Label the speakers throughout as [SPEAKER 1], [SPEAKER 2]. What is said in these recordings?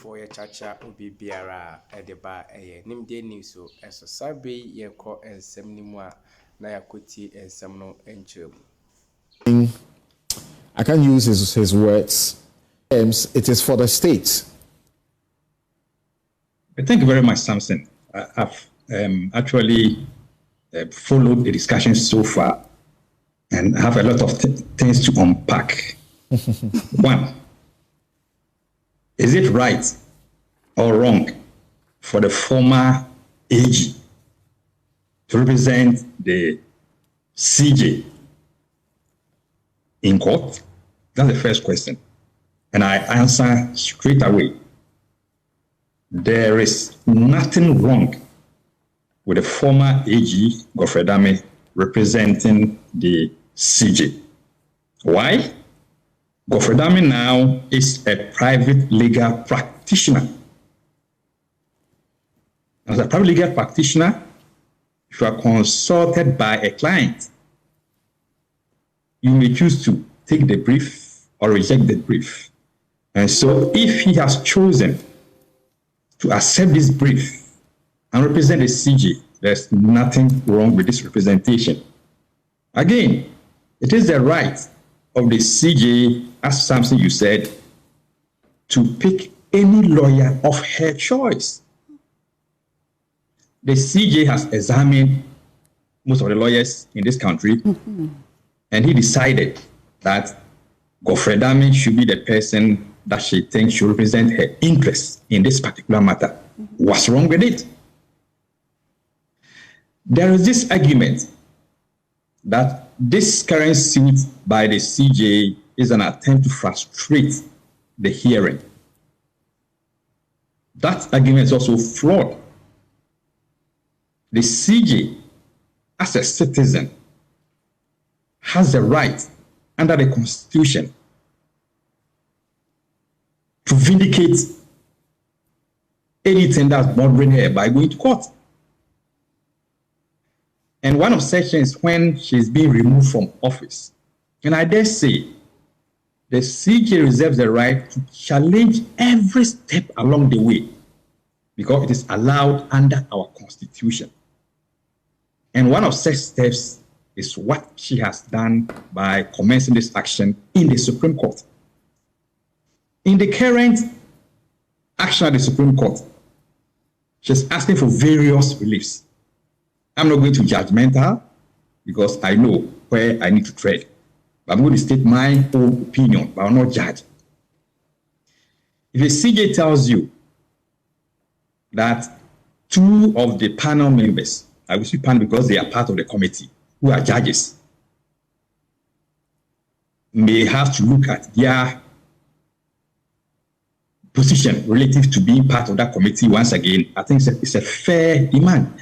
[SPEAKER 1] before your chacha obi biara edeba nimde news so eso sabe ye ko ensem nimu a na yakoti ensem no enchemu.
[SPEAKER 2] I can't use his words. It is for the state.
[SPEAKER 3] Thank you very much, Samson. I've actually followed the discussion so far and have a lot of things to unpack. One, is it right or wrong for the former AG to represent the CJ in court? That's the first question. And I answer straight away. There is nothing wrong with the former AG, Godfrey Dame, representing the CJ. Why? Godfrey Dame now is a private legal practitioner. As a private legal practitioner, if you are consulted by a client, you may choose to take the brief or reject the brief. And so if he has chosen to accept this brief and represent the CJ, there's nothing wrong with this representation. Again, it is the right of the CJ, as Samson you said, to pick any lawyer of her choice. The CJ has examined most of the lawyers in this country, and he decided that Godfrey Dame should be the person that she thinks should represent her interests in this particular matter. What's wrong with it? There is this argument that this current suit by the CJ is an attempt to frustrate the hearing. That argument is also flawed. The CJ, as a citizen, has the right under the Constitution to vindicate anything that's bothering her by going to court. And one of such is when she's being removed from office. And I dare say, the CJ reserves the right to challenge every step along the way because it is allowed under our Constitution. And one of such steps is what she has done by commencing this action in the Supreme Court. In the current action at the Supreme Court, she's asking for various reliefs. I'm not going to judgmental because I know where I need to tread. But I'm going to state my own opinion, but I will not judge. If a CJ tells you that two of the panel members, I will say panel because they are part of the committee, who are judges, may have to look at their position relative to being part of that committee once again, I think it's a fair demand.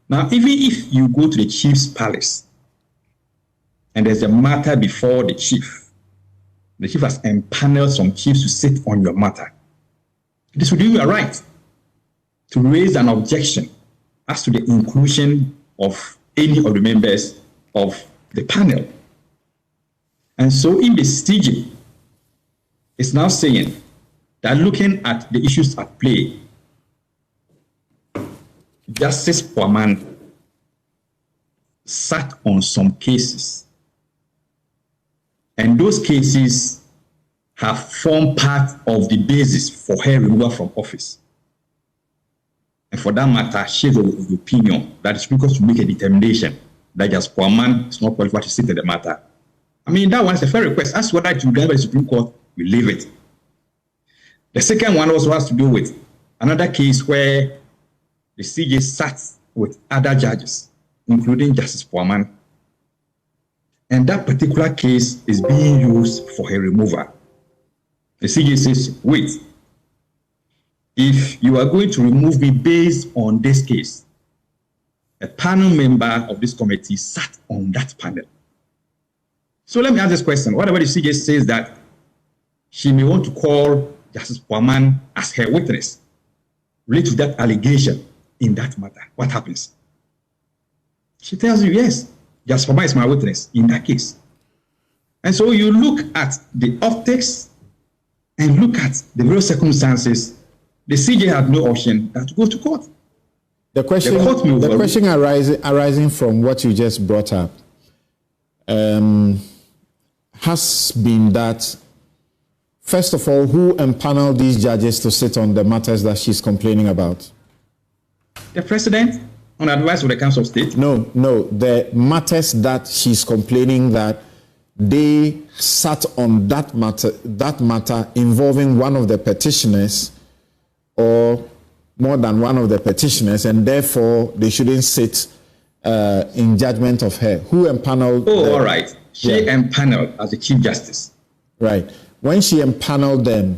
[SPEAKER 3] Now, even if you go to the chief's palace and there's a matter before the chief has empaneled some chiefs to sit on your matter, this will give you a right to raise an objection as to the inclusion of any of the members of the panel. And so in the CJ, it's now saying that looking at the issues at play, Justice Poaman sat on some cases, and those cases have formed part of the basis for her removal from office. And for that matter, she has the opinion that it's because to make a determination that Justice Poaman is not qualified to sit in the matter. I mean, that one is a fair request. As whether to go by the Supreme Court, we leave it. The second one also has to do with another case where the CJ sat with other judges, including Justice Poaman, and that particular case is being used for her removal. The CJ says, wait, if you are going to remove me based on this case, a panel member of this committee sat on that panel. So let me ask this question. Whatever the CJ says that she may want to call Justice Poaman as her witness related to that allegation in that matter, what happens? She tells you, yes, Justice Poaman is my witness in that case. And so you look at the optics and look at the real circumstances the CJ had no option than to go to court.
[SPEAKER 2] The question arising from what you just brought up has been that, first of all, who empaneled these judges to sit on the matters that she's complaining about?
[SPEAKER 3] The president, on advice of the Council of State.
[SPEAKER 2] No, the matters that she's complaining that they sat on that matter involving one of the petitioners or more than one of the petitioners, and therefore they shouldn't sit in judgment of her. Who empaneled?
[SPEAKER 3] All right. She empaneled as the Chief Justice.
[SPEAKER 2] Right. When she empaneled them,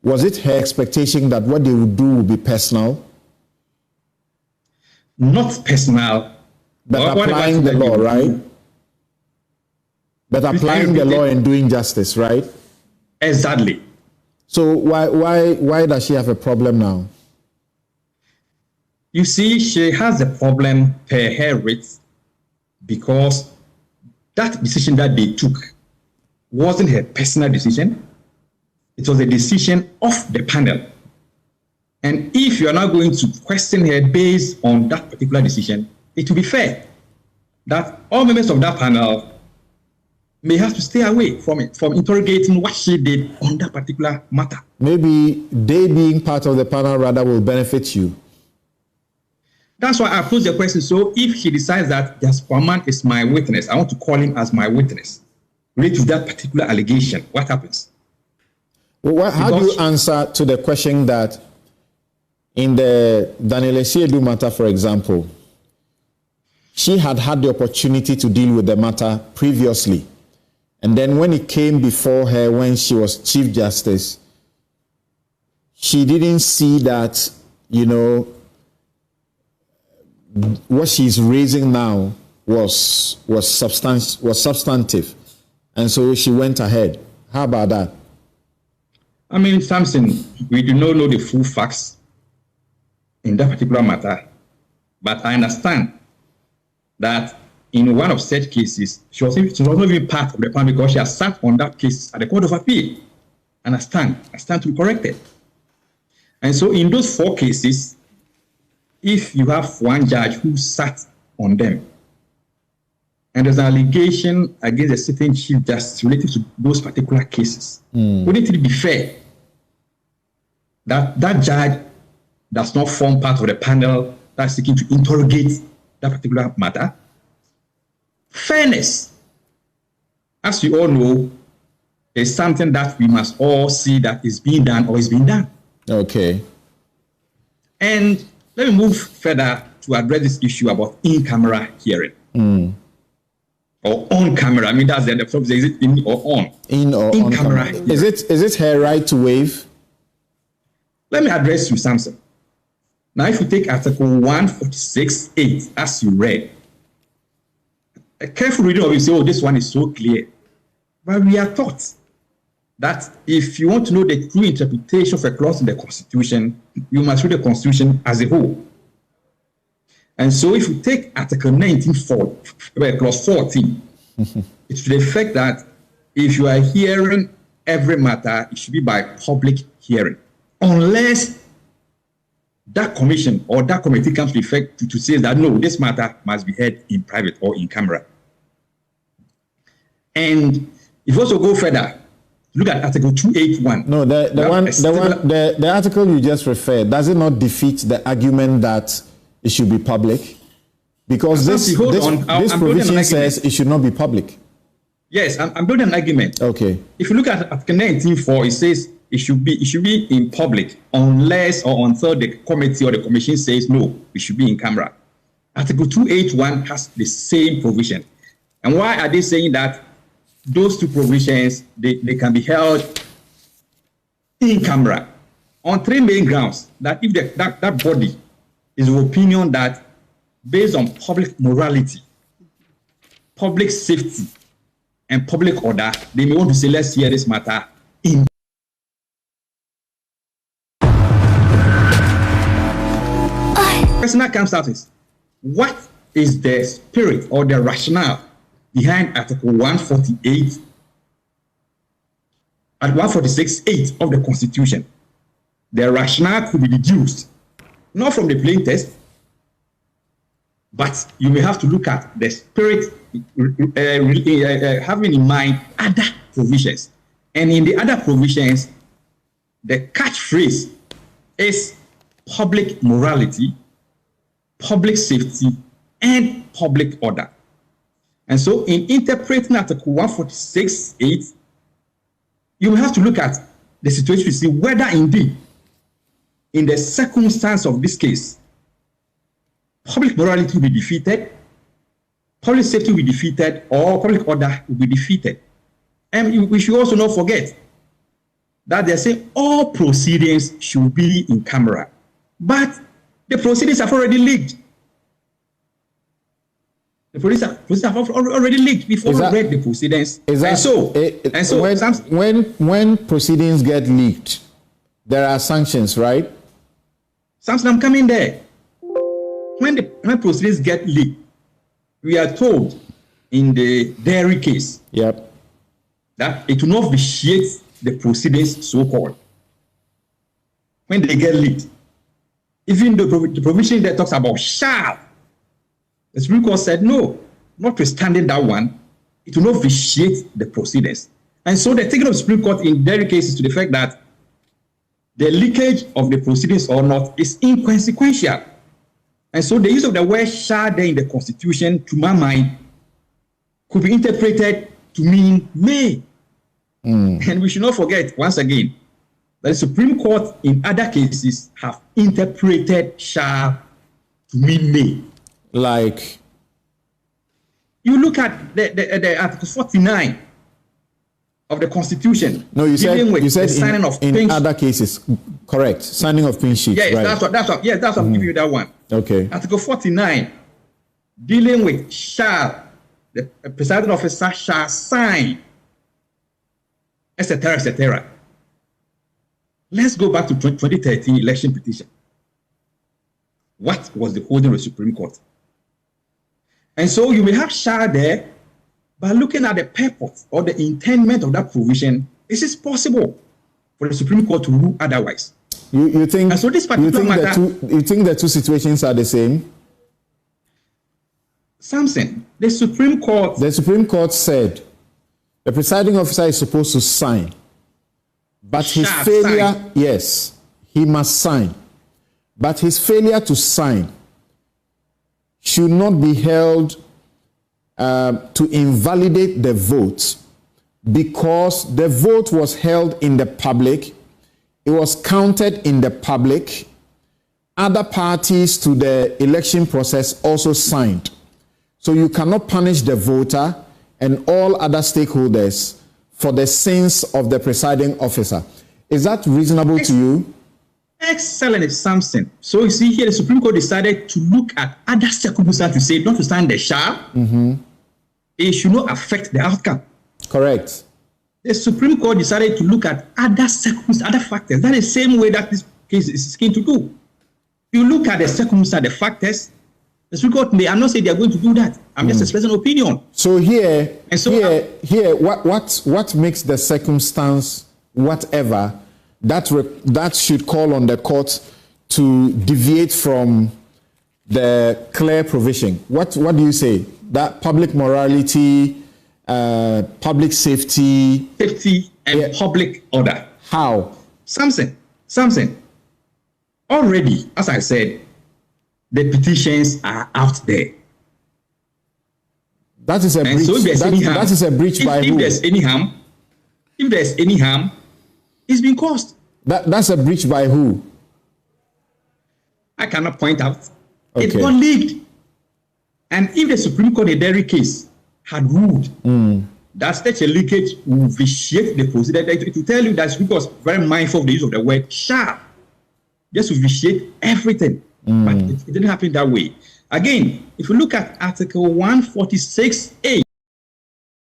[SPEAKER 2] was it her expectation that what they would do would be personal?
[SPEAKER 3] Not personal.
[SPEAKER 2] But applying the law, right? But applying the law and doing justice, right?
[SPEAKER 3] Exactly.
[SPEAKER 2] So why does she have a problem now?
[SPEAKER 3] You see, she has a problem per her rates because that decision that they took wasn't her personal decision. It was a decision of the panel. And if you are not going to question her based on that particular decision, it will be fair that all members of that panel may have to stay away from interrogating what she did on that particular matter.
[SPEAKER 2] Maybe they being part of the panel rather will benefit you.
[SPEAKER 3] That's why I posed the question. So if she decides that Jasperman is my witness, I want to call him as my witness related to that particular allegation, what happens?
[SPEAKER 2] Well, how do you answer to the question that in the Daniel Esiedu matter, for example, she had the opportunity to deal with the matter previously. And then when it came before her, when she was Chief Justice, she didn't see that, what she's raising now was substantive. And so she went ahead. How about that?
[SPEAKER 3] I mean, Samson, we do not know the full facts in that particular matter, but I understand that in one of such cases, she was not even part of the panel because she has sat on that case at the Court of Appeal. And I stand to be corrected. And so in those 4 cases, if you have one judge who sat on them, and there's an allegation against a certain Chief Justice related to those particular cases, wouldn't it be fair that that judge does not form part of the panel that's seeking to interrogate that particular matter? Fairness, as you all know, is something that we must all see that is being done or is being done.
[SPEAKER 2] Okay.
[SPEAKER 3] And let me move further to address this issue about in-camera hearing. Or on camera. I mean, that's the problem. Is it in or on?
[SPEAKER 2] In or on camera. Is it her right to waive?
[SPEAKER 3] Let me address you, Samson. Now, if you take Article 146.8, as you read, a careful reading of it, say, oh, this one is so clear. But we are taught that if you want to know the true interpretation of a clause in the Constitution, you must read the Constitution as a whole. And so if you take Article 19.4, Clause 14, it's to the effect that if you are hearing every matter, it should be by public hearing, unless that commission or that committee comes to effect to say that, no, this matter must be heard in private or in camera. And if you also go further, look at Article 281.
[SPEAKER 2] No, the article you just referred, does it not defeat the argument that it should be public? Because this provision says it should not be public.
[SPEAKER 3] Yes, I'm building an argument.
[SPEAKER 2] Okay.
[SPEAKER 3] If you look at Article 19.4, it says it should be in public unless or until the committee or the commission says no, it should be in camera. Article 281 has the same provision. And why are they saying that those two provisions, they can be held in camera? On 3 main grounds. That if that body is of opinion that based on public morality, public safety, and public order, they may want to say, let's hear this matter in personal circumstances. What is the spirit or the rationale behind Article 148 and 146.8 of the Constitution? the rationale could be deduced, not from the plain text, but you may have to look at the spirit, having in mind other provisions. And in the other provisions, the catchphrase is public morality, public safety, and public order. And so in interpreting Article 146.8, you will have to look at the situation to see whether indeed, in the circumstance of this case, public morality will be defeated, public safety will be defeated, or public order will be defeated. And we should also not forget that they say all proceedings should be in camera. But the proceedings have already leaked. The proceedings have already leaked before we read the proceedings.
[SPEAKER 2] When proceedings get leaked, there are sanctions, right?
[SPEAKER 3] Samson, I'm coming there. When proceedings get leaked, we are told in the dairy case that it will not vitiate the proceedings, so-called. When they get leaked, even though the provision that talks about shall, the Supreme Court said no, notwithstanding that one, it will not vitiate the proceedings. And so the taking of the Supreme Court in dairy cases to the fact that the leakage of the proceedings or not is inconsequential. And so the use of the word shall there in the Constitution, to my mind, could be interpreted to mean may. And we should not forget, once again, that the Supreme Court in other cases have interpreted shall to mean may.
[SPEAKER 2] Like?
[SPEAKER 3] You look at the Article 49 of the Constitution.
[SPEAKER 2] No, you said
[SPEAKER 3] signing of
[SPEAKER 2] in other cases, correct? Signing of pin sheets.
[SPEAKER 3] Yes,
[SPEAKER 2] right.
[SPEAKER 3] that's what I'm giving you that one.
[SPEAKER 2] Okay.
[SPEAKER 3] Article 49, dealing with shall, the presiding officer shall sign, etc., etc. Let's go back to 2013 election petition. What was the holding of the Supreme Court? And so you may have shall there, but looking at the purpose or the intendment of that provision, is it possible for the Supreme Court to rule otherwise?
[SPEAKER 2] You think?
[SPEAKER 3] And so this particular matter,
[SPEAKER 2] you think the two situations are the same?
[SPEAKER 3] Samson, the Supreme Court.
[SPEAKER 2] The Supreme Court said the presiding officer is supposed to sign, but his failure, yes, he must sign, but his failure to sign should not be held to invalidate the vote, because the vote was held in the public, it was counted in the public, other parties to the election process also signed. So you cannot punish the voter and all other stakeholders for the sins of the presiding officer. Is that reasonable to you?
[SPEAKER 3] Excellent, Samson. So you see here, the Supreme Court decided to look at other circumstances to say, not to stand the shall, it should not affect the outcome.
[SPEAKER 2] Correct.
[SPEAKER 3] The Supreme Court decided to look at other circumstances, other factors. That is the same way that this case is going to do. You look at the circumstances, the factors, the Supreme Court may, I'm not saying they are going to do that. I'm just expressing opinion.
[SPEAKER 2] So here, what makes the circumstance, whatever, that should call on the court to deviate from the clear provision? What do you say? That public morality, public safety,
[SPEAKER 3] and public order.
[SPEAKER 2] How?
[SPEAKER 3] Samson. Already, as I said, the petitions are out there.
[SPEAKER 2] That is a breach.
[SPEAKER 3] So
[SPEAKER 2] that is a breach by who?
[SPEAKER 3] If there's any harm, it's been caused.
[SPEAKER 2] That's a breach by who?
[SPEAKER 3] I cannot point out.
[SPEAKER 2] Okay.
[SPEAKER 3] It got leaked. And if the Supreme Court in the case had ruled that such a leakage will vitiate the procedure, it will tell you that the Supreme Court was very mindful of the use of the word shall, just to vitiate everything. But it didn't happen that way. Again, if you look at Article 146.8,